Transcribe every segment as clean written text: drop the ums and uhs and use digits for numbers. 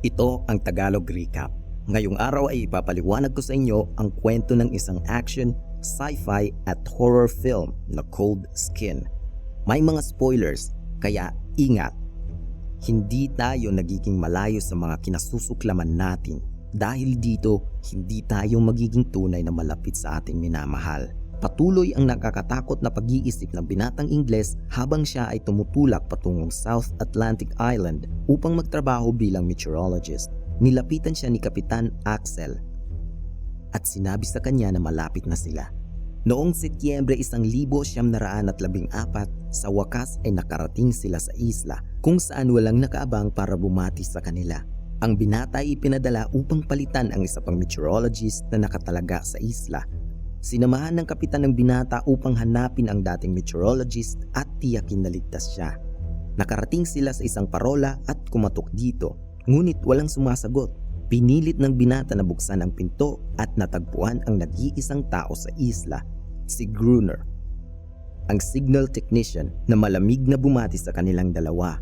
Ito ang Tagalog Recap. Ngayong araw ay ipapaliwanag ko sa inyo ang kwento ng isang action, sci-fi at horror film na Cold Skin. May mga spoilers, kaya ingat. Hindi tayo nagiging malayo sa mga kinasusuklaman natin. Dahil dito, hindi tayo magiging tunay na malapit sa ating minamahal. Patuloy ang nakakatakot na pag-iisip ng binatang Ingles habang siya ay tumutulak patungong South Atlantic Island upang magtrabaho bilang meteorologist. Nilapitan siya ni Kapitan Axel at sinabi sa kanya na malapit na sila. Noong Setyembre 1914, sa wakas ay nakarating sila sa isla kung saan walang nakaabang para bumati sa kanila. Ang binata ay ipinadala upang palitan ang isa pang meteorologist na nakatalaga sa isla. Sinamahan ng kapitan ng binata upang hanapin ang dating meteorologist at tiyakin na ligtas siya. Nakarating sila sa isang parola at kumatok dito, ngunit walang sumasagot. Pinilit ng binata na buksan ang pinto at natagpuan ang nag-iisang tao sa isla, si Gruner, ang signal technician na malamig na bumati sa kanilang dalawa.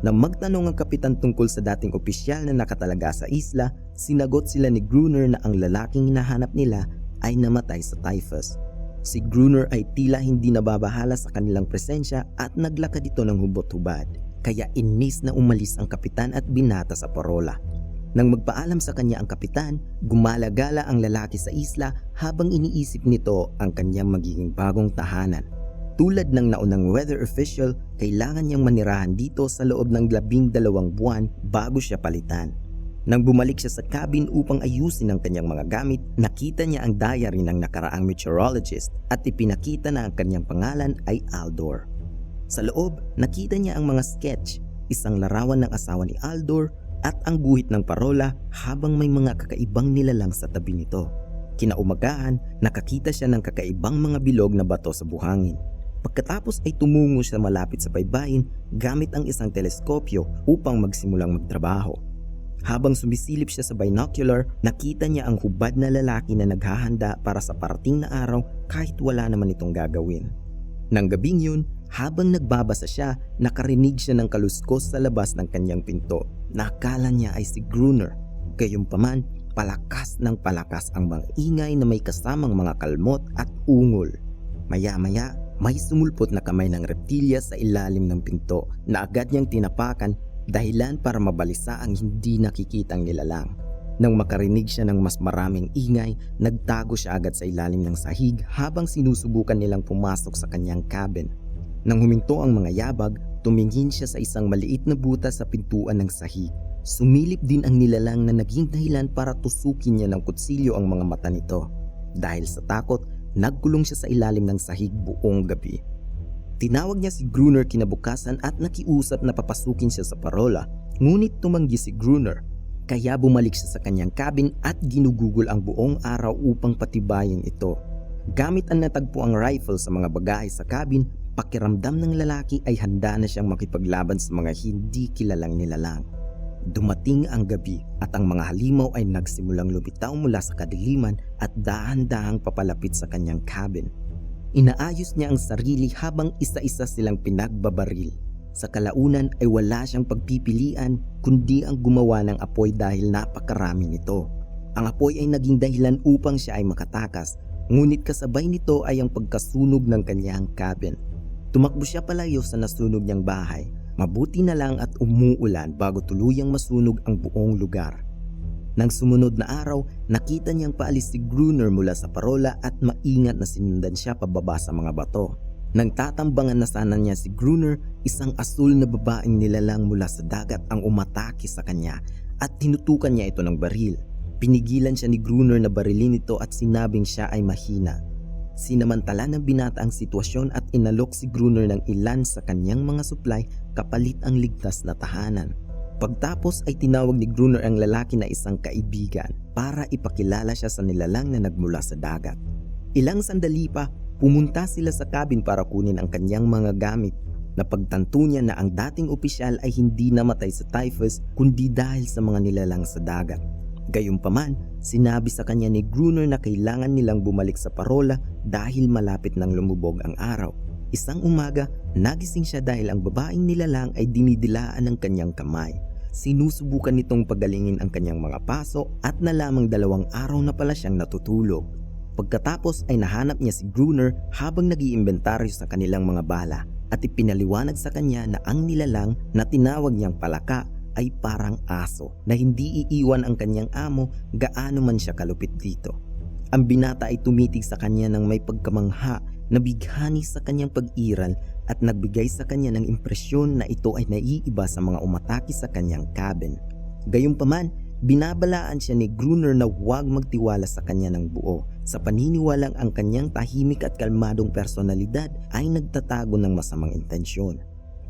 Nang magtanong ang kapitan tungkol sa dating opisyal na nakatalaga sa isla, sinagot sila ni Gruner na ang lalaking hinahanap nila ay namatay sa typhus. Si Gruner ay tila hindi nababahala sa kanilang presensya at naglakad ito ng hubot-hubad, kaya inis na umalis ang kapitan at binata sa parola. Nang magpaalam sa kanya ang kapitan, gumalagala ang lalaki sa isla habang iniisip nito ang kanyang magiging bagong tahanan. Tulad ng naunang weather official, kailangan niyang manirahan dito sa loob ng 12 buwan bago siya palitan. Nang bumalik siya sa cabin upang ayusin ang kanyang mga gamit, nakita niya ang diary ng nakaraang meteorologist at ipinakita na ang kanyang pangalan ay Aldor. Sa loob, nakita niya ang mga sketch, isang larawan ng asawa ni Aldor at ang guhit ng parola habang may mga kakaibang nilalang sa tabi nito. Kinaumagahan, nakakita siya ng kakaibang mga bilog na bato sa buhangin. Pagkatapos ay tumungo siya malapit sa baybayin gamit ang isang teleskopyo upang magsimulang magtrabaho. Habang sumisilip siya sa binocular, nakita niya ang hubad na lalaki na naghahanda para sa parating na araw kahit wala naman itong gagawin. Nang gabing yun, habang nagbabasa siya, nakarinig siya ng kaluskos sa labas ng kanyang pinto. Nakala niya ay si Gruner. Gayunpaman, palakas ng palakas ang mga ingay na may kasamang mga kalmot at ungol. Maya-maya, may sumulpot na kamay ng reptilya sa ilalim ng pinto na agad niyang tinapakan, dahilan para mabalisa ang hindi nakikitang nilalang. Nang makarinig siya ng mas maraming ingay, nagtago siya agad sa ilalim ng sahig habang sinusubukan nilang pumasok sa kanyang cabin. Nang huminto ang mga yabag, tumingin siya sa isang maliit na butas sa pintuan ng sahig. Sumilip din ang nilalang na naging dahilan para tusukin niya ng kutsilyo ang mga mata nito. Dahil sa takot, nagkulong siya sa ilalim ng sahig buong gabi. Tinawag niya si Gruner kinabukasan at nakiusap na papasukin siya sa parola, ngunit tumanggi si Gruner. Kaya bumalik siya sa kanyang cabin at ginugugol ang buong araw upang patibayin ito. Gamit ang natagpuang rifle sa mga bagahe sa cabin, pakiramdam ng lalaki ay handa na siyang makipaglaban sa mga hindi kilalang nilalang. Dumating ang gabi at ang mga halimaw ay nagsimulang lumitaw mula sa kadiliman at dahan-dahang papalapit sa kanyang cabin. Inaayos niya ang sarili habang isa-isa silang pinagbabaril. Sa kalaunan ay wala siyang pagpipilian kundi ang gumawa ng apoy dahil napakarami nito. Ang apoy ay naging dahilan upang siya ay makatakas, ngunit kasabay nito ay ang pagkasunog ng kanyang cabin. Tumakbo siya palayo sa nasunog niyang bahay. Mabuti na lang at umuulan bago tuluyang masunog ang buong lugar. Nang sumunod na araw, nakita niyang paalis si Gruner mula sa parola at maingat na sinundan siya pababa sa mga bato. Nang tatambangan na sana niya si Gruner, isang asul na babaeng nilalang mula sa dagat ang umatake sa kanya at tinutukan niya ito ng baril. Pinigilan siya ni Gruner na barilin ito at sinabing siya ay mahina. Sinamantala ng binata ang sitwasyon at inalok si Gruner ng ilan sa kanyang mga supply kapalit ang ligtas na tahanan. Pagtapos ay tinawag ni Gruner ang lalaki na isang kaibigan para ipakilala siya sa nilalang na nagmula sa dagat. Ilang sandali pa, pumunta sila sa cabin para kunin ang kanyang mga gamit. Napagtanto niya na ang dating opisyal ay hindi namatay sa typhus kundi dahil sa mga nilalang sa dagat. Gayunpaman, sinabi sa kanya ni Gruner na kailangan nilang bumalik sa parola dahil malapit nang lumubog ang araw. Isang umaga, nagising siya dahil ang babaeng nilalang ay dinidilaan ng kanyang kamay. Sinusubukan nitong pagalingin ang kanyang mga paso at nalamang 2 araw na pala siyang natutulog. Pagkatapos ay nahanap niya si Gruner habang nag-iimbentaryo sa kanilang mga bala at ipinaliwanag sa kanya na ang nilalang na tinawag niyang palaka ay parang aso na hindi iiwan ang kanyang amo gaano man siya kalupit dito. Ang binata ay tumitig sa kanya ng may pagkamangha na bighani sa kanyang pag-iral at nagbigay sa kanya ng impresyon na ito ay naiiba sa mga umatake sa kanyang cabin. Gayunpaman, binabalaan siya ni Gruner na huwag magtiwala sa kanya ng buo sa paniniwalang ang kanyang tahimik at kalmadong personalidad ay nagtatago ng masamang intensyon.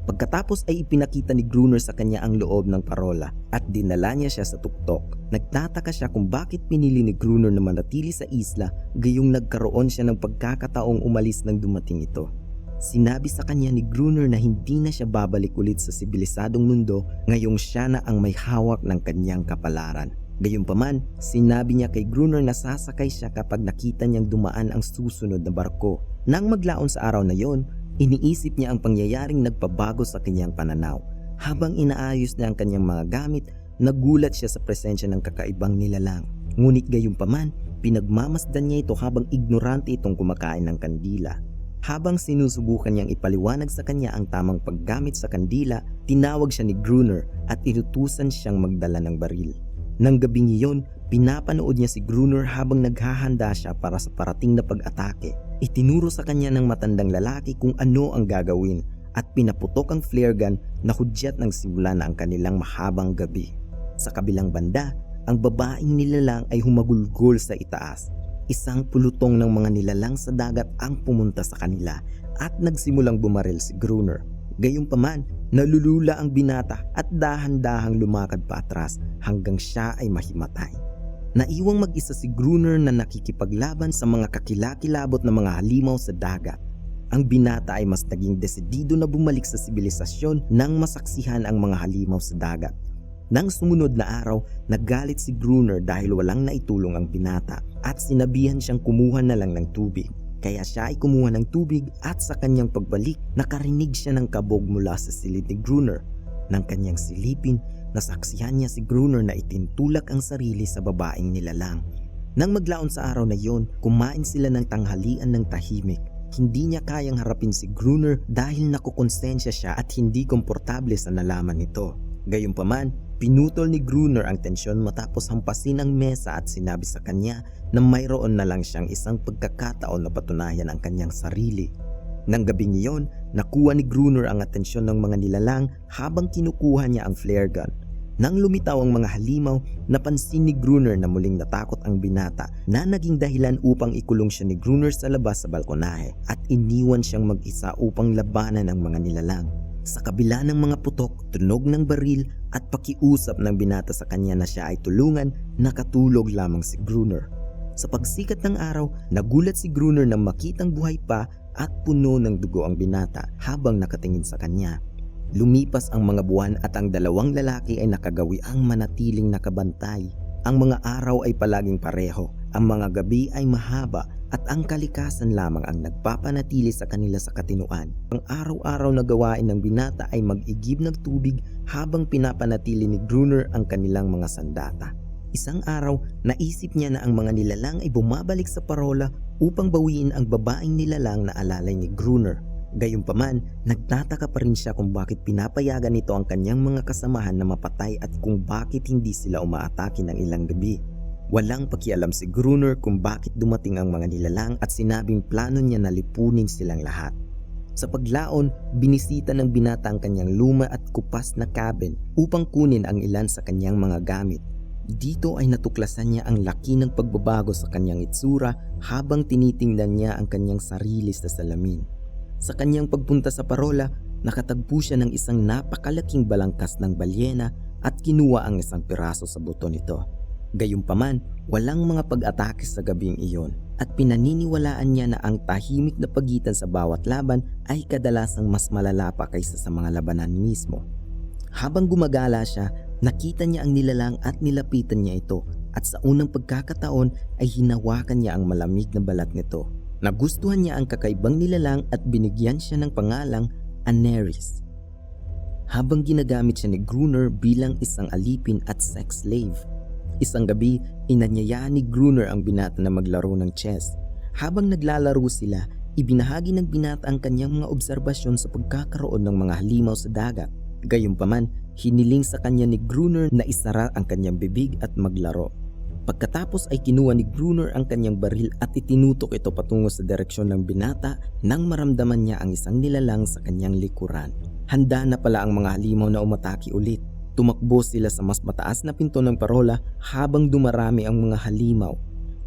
Pagkatapos ay ipinakita ni Gruner sa kanya ang loob ng parola at dinala niya siya sa tuktok. Nagtataka siya kung bakit pinili ni Gruner na manatili sa isla gayong nagkaroon siya ng pagkakataong umalis nang dumating ito. Sinabi sa kanya ni Gruner na hindi na siya babalik ulit sa sibilisadong mundo ngayong siya na ang may hawak ng kanyang kapalaran. Gayunpaman, sinabi niya kay Gruner na sasakay siya kapag nakita niyang dumaan ang susunod na barko. Nang maglaon sa araw na yon, iniisip niya ang pangyayaring nagpabago sa kanyang pananaw. Habang inaayos niya ang kanyang mga gamit, nagulat siya sa presensya ng kakaibang nilalang. Ngunit gayunpaman, pinagmamasdan niya ito habang ignorante itong kumakain ng kandila. Habang sinusubukan niyang ipaliwanag sa kanya ang tamang paggamit sa kandila, tinawag siya ni Gruner at inutusan siyang magdala ng baril. Nang gabing iyon, pinapanood niya si Gruner habang naghahanda siya para sa parating na pag-atake. Itinuro sa kanya ng matandang lalaki kung ano ang gagawin at pinaputok ang flare gun na hudyat ng simula na ang kanilang mahabang gabi. Sa kabilang banda, ang babaeng nilalang ay humagulgol sa itaas. Isang pulutong ng mga nilalang sa dagat ang pumunta sa kanila at nagsimulang bumaril si Gruner. Gayunpaman, nalulula ang binata at dahan-dahang lumakad pa atras hanggang siya ay mahimatay. Naiwang mag-isa si Gruner na nakikipaglaban sa mga kakilakilabot na mga halimaw sa dagat. Ang binata ay mas naging desidido na bumalik sa sibilisasyon nang masaksihan ang mga halimaw sa dagat. Nang sumunod na araw, nagalit si Gruner dahil walang naitulong ang binata at sinabihan siyang kumuha na lang ng tubig. Kaya siya ay kumuha ng tubig at sa kanyang pagbalik, nakarinig siya ng kabog mula sa silid ni Gruner. Nang kanyang silipin, nasaksihan niya si Gruner na itintulak ang sarili sa babaeng nilalang. Nang maglaon sa araw na yon, kumain sila ng tanghalian ng tahimik. Hindi niya kayang harapin si Gruner dahil nakukonsensya siya at hindi komportable sa nalaman nito. Gayunpaman, pinutol ni Gruner ang tensyon matapos hampasin ang mesa at sinabi sa kanya na mayroon na lang siyang isang pagkakataon na patunayan ang kanyang sarili. Nang gabing iyon, nakuha ni Gruner ang atensyon ng mga nilalang habang kinukuha niya ang flare gun. Nang lumitaw ang mga halimaw, napansin ni Gruner na muling natakot ang binata na naging dahilan upang ikulong siya ni Gruner sa labas sa balkonahe at iniwan siyang mag-isa upang labanan ang mga nilalang. Sa kabila ng mga putok, tunog ng baril at pakiusap ng binata sa kanya na siya ay tulungan, nakatulog lamang si Gruner. Sa pagsikat ng araw, nagulat si Gruner nang makitang buhay pa at puno ng dugo ang binata habang nakatingin sa kanya. Lumipas ang mga buwan at ang 2 lalaki ay nakagawiang manatiling nakabantay. Ang mga araw ay palaging pareho, ang mga gabi ay mahaba at ang kalikasan lamang ang nagpapanatili sa kanila sa katinuan. Ang araw-araw na gawain ng binata ay mag-igib ng tubig habang pinapanatili ni Gruner ang kanilang mga sandata. Isang araw, naisip niya na ang mga nilalang ay bumabalik sa parola upang bawiin ang babaeng nilalang na alalay ni Gruner. Gayunpaman, nagtataka pa rin siya kung bakit pinapayagan nito ang kanyang mga kasamahan na mapatay at kung bakit hindi sila umaatake ng ilang gabi. Walang pakialam si Gruner kung bakit dumating ang mga nilalang at sinabing plano niya na lipunin silang lahat. Sa paglaon, binisita ng binata ang kanyang luma at kupas na cabin upang kunin ang ilan sa kanyang mga gamit. Dito ay natuklasan niya ang laki ng pagbabago sa kanyang itsura habang tinitingnan niya ang kanyang sarili sa salamin. Sa kanyang pagpunta sa parola, nakatagpo siya ng isang napakalaking balangkas ng balyena at kinuha ang isang piraso sa buto nito. Gayunpaman, walang mga pag-atake sa gabing iyon at pinaniniwalaan niya na ang tahimik na pagitan sa bawat laban ay kadalasang mas malala pa kaysa sa mga labanan mismo. Habang gumagala siya, nakita niya ang nilalang at nilapitan niya ito at sa unang pagkakataon ay hinawakan niya ang malamig na balat nito. Nagustuhan niya ang kakaibang nilalang at binigyan siya ng pangalang Aneris. habang ginagamit siya ni Gruner bilang isang alipin at sex slave. Isang gabi, inanyayaan ni Gruner ang binata na maglaro ng chess. Habang naglalaro sila, ibinahagi ng binata ang kanyang mga obserbasyon sa pagkakaroon ng mga halimaw sa dagat. Gayunpaman, hiniling sa kanya ni Gruner na isara ang kanyang bibig at maglaro. Pagkatapos ay kinuha ni Gruner ang kanyang baril at itinutok ito patungo sa direksyon ng binata nang maramdaman niya ang isang nilalang sa kanyang likuran. Handa na pala ang mga halimaw na umatake ulit. Tumakbo sila sa mas mataas na pinto ng parola habang dumarami ang mga halimaw.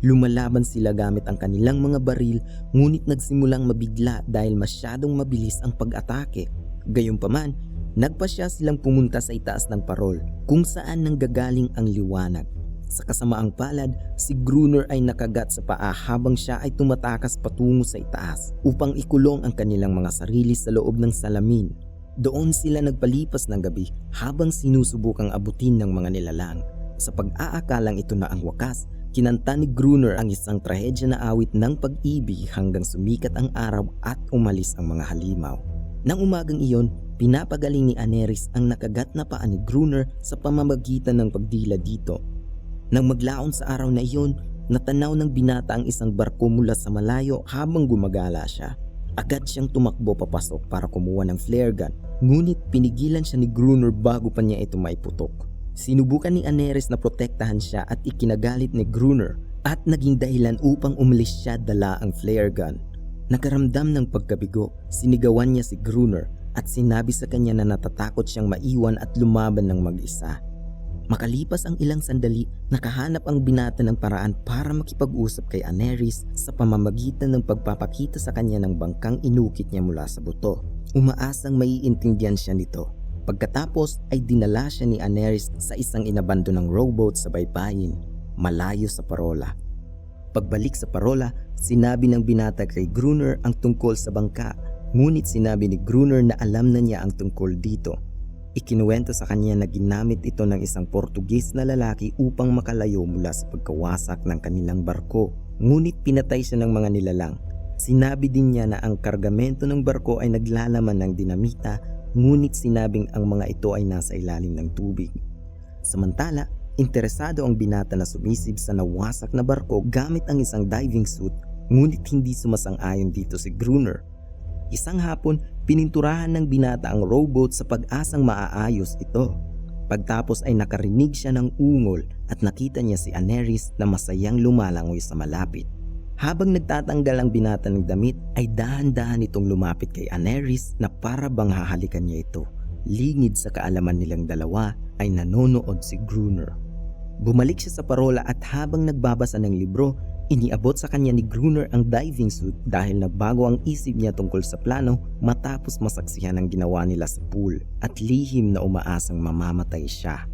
Lumalaban sila gamit ang kanilang mga baril, ngunit nagsimulang mabigla dahil masyadong mabilis ang pag-atake. Gayunpaman, nagpasya silang pumunta sa itaas ng parol kung saan nanggagaling ang liwanag. Sa kasamaang palad, si Gruner ay nakagat sa paa habang siya ay tumatakas patungo sa itaas upang ikulong ang kanilang mga sarili sa loob ng salamin. Doon sila nagpalipas ng gabi habang sinusubukang abutin ng mga nilalang. Sa pag-aakalang ito na ang wakas, kinanta ni Gruner ang isang trahedya na awit ng pag-ibig hanggang sumikat ang araw at umalis ang mga halimaw. Nang umagang iyon, pinapagaling ni Aneris ang nakagat na paa ni Gruner sa pamamagitan ng pagdila dito. Nang maglaon sa araw na iyon, natanaw ng binata ang isang barko mula sa malayo habang gumagala siya. Agad siyang tumakbo papasok para kumuha ng flare gun, ngunit pinigilan siya ni Gruner bago pa niya ito maiputok. Sinubukan ni Aneris na protektahan siya at ikinagalit ni Gruner at naging dahilan upang umalis siya dala ang flare gun. Nakaramdam ng pagkabigo, sinigawan niya si Gruner at sinabi sa kanya na natatakot siyang maiwan at lumaban ng mag-isa. Makalipas ang ilang sandali, nakahanap ang binata ng paraan para makipag-usap kay Aneris sa pamamagitan ng pagpapakita sa kanya ng bangkang inukit niya mula sa buto. Umaasang maiintindihan siya nito. Pagkatapos ay dinala siya ni Aneris sa isang inabandonang rowboat sa baybayin, malayo sa parola. Pagbalik sa parola, sinabi ng binata kay Gruner ang tungkol sa bangka, ngunit sinabi ni Gruner na alam na niya ang tungkol dito. Ikinuwento sa kanya na ginamit ito ng isang Portugis na lalaki upang makalayo mula sa pagkawasak ng kanilang barko, ngunit pinatay siya ng mga nilalang. Sinabi din niya na ang kargamento ng barko ay naglalaman ng dinamita, ngunit sinabing ang mga ito ay nasa ilalim ng tubig. Samantala, interesado ang binata na sumisib sa nawasak na barko gamit ang isang diving suit, ngunit hindi sumasang-ayon dito si Gruner. Isang hapon, pininturahan ng binata ang rowboat sa pag-asang maaayos ito. Pagtapos ay nakarinig siya ng ungol at nakita niya si Aneris na masayang lumalangoy sa malapit. Habang nagtatanggal ang binata ng damit, ay dahan-dahan itong lumapit kay Aneris na para bang hahalikan niya ito. Lingid sa kaalaman nilang dalawa ay nanonood si Gruner. Bumalik siya sa parola at habang nagbabasa ng libro, iniabot sa kanya ni Gruner ang diving suit dahil nagbago ang isip niya tungkol sa plano matapos masaksihan ang ginawa nila sa pool at lihim na umaasang mamamatay siya.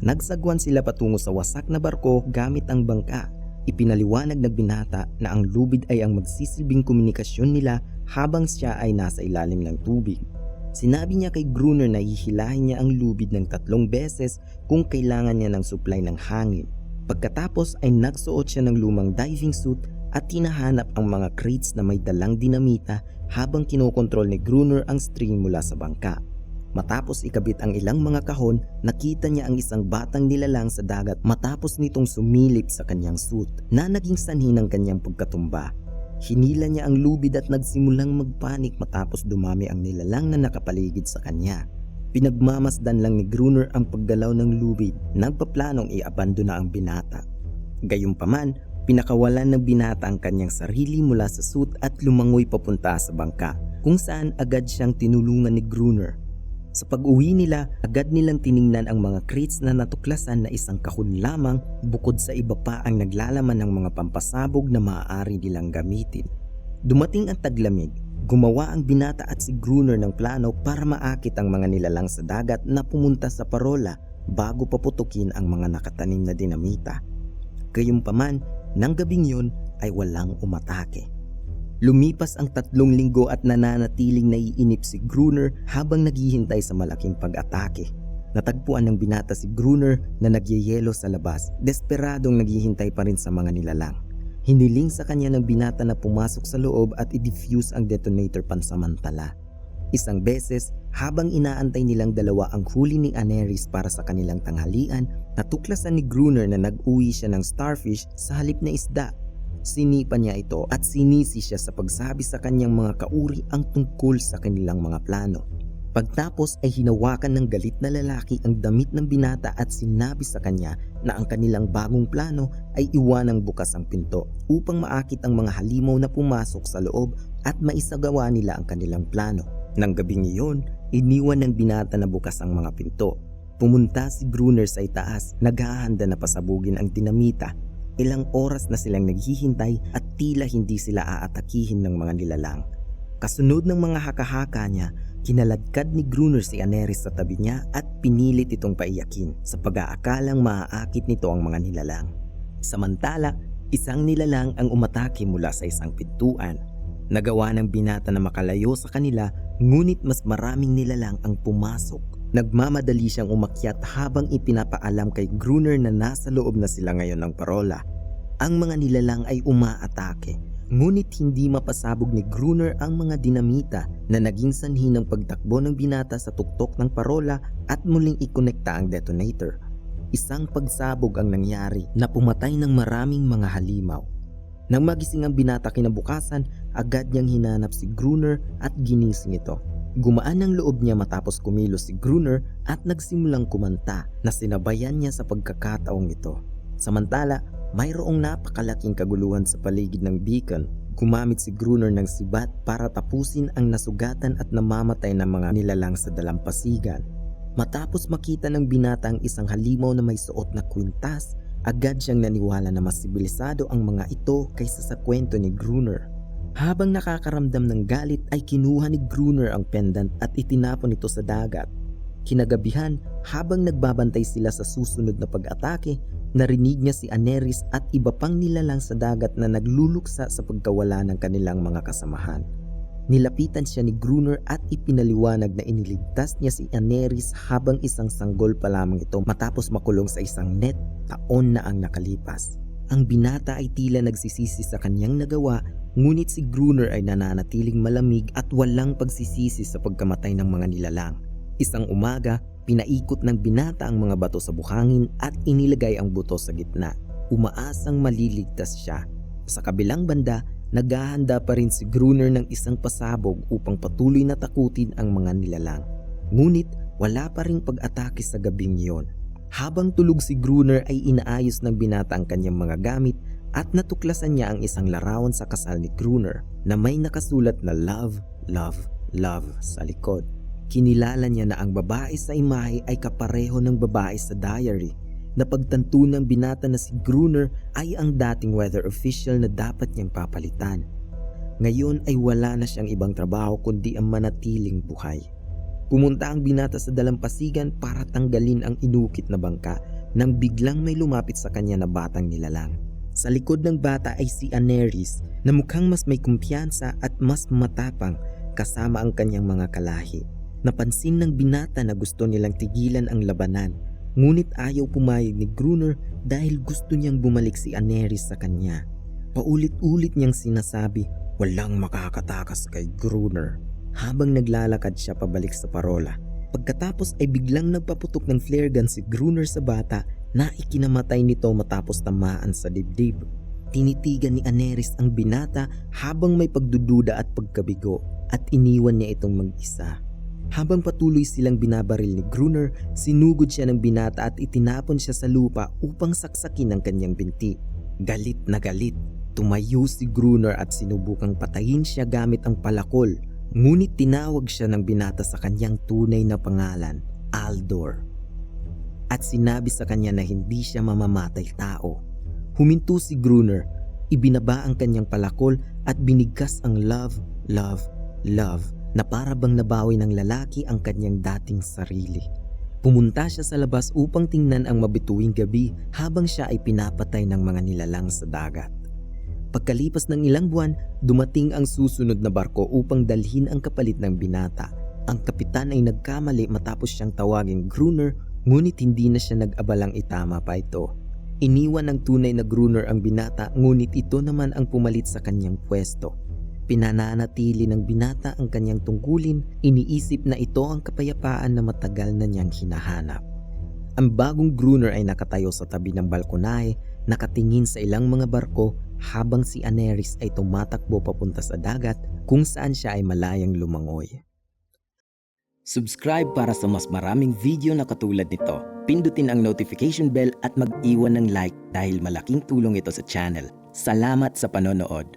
Nagsagwan sila patungo sa wasak na barko gamit ang bangka. Ipinaliwanag ng binata na ang lubid ay ang magsisilbing komunikasyon nila habang siya ay nasa ilalim ng tubig. Sinabi niya kay Gruner na hihilahin niya ang lubid ng 3 beses kung kailangan niya ng supply ng hangin. Pagkatapos ay nagsuot siya ng lumang diving suit at hinahanap ang mga crates na may dalang dinamita habang kinokontrol ni Gruner ang string mula sa bangka. Matapos ikabit ang ilang mga kahon, nakita niya ang isang batang nilalang sa dagat matapos nitong sumilip sa kanyang suit na naging sanhi ng kanyang pagkatumba. Hinila niya ang lubid at nagsimulang magpanik matapos dumami ang nilalang na nakapaligid sa kanya. Pinagmamasdan lang ni Gruner ang paggalaw ng lubid, nagpaplanong i-abandona ang binata. Gayunpaman, pinakawalan ng binata ang kanyang sarili mula sa suit at lumangoy papunta sa bangka, kung saan agad siyang tinulungan ni Gruner. Sa pag-uwi nila, agad nilang tiningnan ang mga crates na natuklasan na isang kahon lamang bukod sa iba pa ang naglalaman ng mga pampasabog na maaari nilang gamitin. Dumating ang taglamig. Gumawa ang binata at si Gruner ng plano para maakit ang mga nilalang sa dagat na pumunta sa parola bago paputukin ang mga nakatanim na dinamita. Gayunpaman, nang gabing yun ay walang umatake. Lumipas ang 3 linggo at nananatiling naiinip si Gruner habang naghihintay sa malaking pag-atake. Natagpuan ng binata si Gruner na nagyayelo sa labas, desperadong naghihintay pa rin sa mga nilalang. Hiniling sa kanya ng binata na pumasok sa loob at i-defuse ang detonator pansamantala. Isang beses, Habang inaantay nilang dalawa ang huli ni Anerys para sa kanilang tanghalian, natuklasan ni Gruner na nag-uwi siya ng starfish sa halip na isda. Sinipa niya ito at sinisi siya sa pagsabi sa kanyang mga kauri ang tungkol sa kanilang mga plano. Pagtapos ay hinawakan ng galit na lalaki ang damit ng binata at sinabi sa kanya na ang kanilang bagong plano ay iwanang bukas ang pinto upang maakit ang mga halimaw na pumasok sa loob at maisagawa nila ang kanilang plano. Nang gabing iyon, iniwan ng binata na bukas ang mga pinto. Pumunta si Gruner sa itaas, naghahanda na pasabugin ang dinamita. Ilang oras na silang naghihintay at tila hindi sila aatakihin ng mga nilalang. Kasunod ng mga haka-haka niya, kinaladkad ni Gruner si Anerys sa tabi niya at pinilit itong paiyakin sa pag-aakalang maaakit nito ang mga nilalang. Samantala, isang nilalang ang umatake mula sa isang pintuan. Nagawa ng binata na makalayo sa kanila, ngunit mas maraming nilalang ang pumasok. Nagmamadali siyang umakyat habang ipinapaalam kay Gruner na nasa loob na sila ngayon ng parola. Ang mga nilalang ay umaatake, ngunit hindi mapasabog ni Gruner ang mga dinamita na naging sanhi ng pagtakbo ng binata sa tuktok ng parola at muling ikonekta ang detonator. Isang pagsabog ang nangyari na pumatay ng maraming mga halimaw. Nang magising ang binata kinabukasan, agad niyang hinanap si Gruner at ginising ito. Gumaan ang loob niya matapos kumilos si Gruner at nagsimulang kumanta na sinabayan niya sa pagkakataong ito. Samantala, mayroong napakalaking kaguluhan sa paligid ng beacon. Gumamit si Gruner ng sibat para tapusin ang nasugatan at namamatay na mga nilalang sa dalampasigan. Matapos makita ng binata ang isang halimaw na may suot na kwintas, agad siyang naniwala na mas sibilisado ang mga ito kaysa sa kwento ni Gruner. Habang nakakaramdam ng galit ay kinuha ni Gruner ang pendant at itinapon ito sa dagat. Kinagabihan, habang nagbabantay sila sa susunod na pag-atake, narinig niya si Anerys at iba pang nilalang sa dagat na nagluluksa sa pagkawala ng kanilang mga kasamahan. Nilapitan siya ni Gruner at ipinaliwanag na iniligtas niya si Anerys habang isang sanggol pa lamang ito matapos makulong sa isang net taon na ang nakalipas. Ang binata ay tila nagsisisi sa kanyang nagawa, ngunit si Gruner ay nananatiling malamig at walang pagsisisi sa pagkamatay ng mga nilalang. Isang umaga, pinaikot ng binata ang mga bato sa buhangin at inilagay ang buto sa gitna. Umaasang maliligtas siya. Sa kabilang banda, naghahanda pa rin si Gruner ng isang pasabog upang patuloy na takutin ang mga nilalang. Ngunit wala pa ring pag-atake sa gabing iyon. Habang tulog si Gruner ay inaayos ng binata ang kanyang mga gamit at natuklasan niya ang isang larawan sa kasal ni Gruner na may nakasulat na love, love, love sa likod. Kinilala niya na ang babae sa imahe ay kapareho ng babae sa diary. Napagtanto ng binata na si Gruner ay ang dating weather official na dapat niyang papalitan. Ngayon ay wala na siyang ibang trabaho kundi ang manatiling buhay. Pumunta ang binata sa dalampasigan para tanggalin ang inukit na bangka nang biglang may lumapit sa kanya na batang nilalang. Sa likod ng bata ay si Anerys na mukhang mas may kumpiyansa at mas matapang kasama ang kanyang mga kalahi. Napansin ng binata na gusto nilang tigilan ang labanan, ngunit ayaw pumayag ni Gruner dahil gusto niyang bumalik si Anerys sa kanya. Paulit-ulit niyang sinasabi, walang makakatakas kay Gruner, habang naglalakad siya pabalik sa parola. Pagkatapos ay biglang nagpaputok ng flare gun si Gruner sa bata na ikinamatay nito matapos tamaan sa dibdib. Tinitigan ni Anerys ang binata habang may pagdududa at pagkabigo at iniwan niya itong mag-isa. Habang patuloy silang binabaril ni Gruner, sinugod siya ng binata at itinapon siya sa lupa upang saksakin ang kanyang binti. Galit na galit, tumayo si Gruner at sinubukang patayin siya gamit ang palakol. Ngunit tinawag siya ng binata sa kanyang tunay na pangalan, Aldor. At sinabi sa kanya na hindi siya mamamatay tao. Huminto si Gruner, ibinaba ang kanyang palakol at binigkas ang love, love, love na para bang nabawi ng lalaki ang kanyang dating sarili. Pumunta siya sa labas upang tingnan ang mabituing gabi habang siya ay pinapatay ng mga nilalang sa dagat. Pagkalipas ng ilang buwan, dumating ang susunod na barko upang dalhin ang kapalit ng binata. Ang kapitan ay nagkamali matapos siyang tawagin Gruner, ngunit hindi na siya nag-abalang itama pa ito. Iniwan ng tunay na Gruner ang binata, ngunit ito naman ang pumalit sa kanyang pwesto. pinananatili ng binata ang kanyang tungkulin, iniisip na ito ang kapayapaan na matagal na niyang hinahanap. Ang bagong Gruner ay nakatayo sa tabi ng balkonahe, nakatingin sa ilang mga barko habang si Anerys ay tumatakbo papunta sa dagat kung saan siya ay malayang lumangoy. Subscribe para sa mas maraming video na katulad nito. Pindutin ang notification bell at mag-iwan ng like dahil malaking tulong ito sa channel. Salamat sa panonood.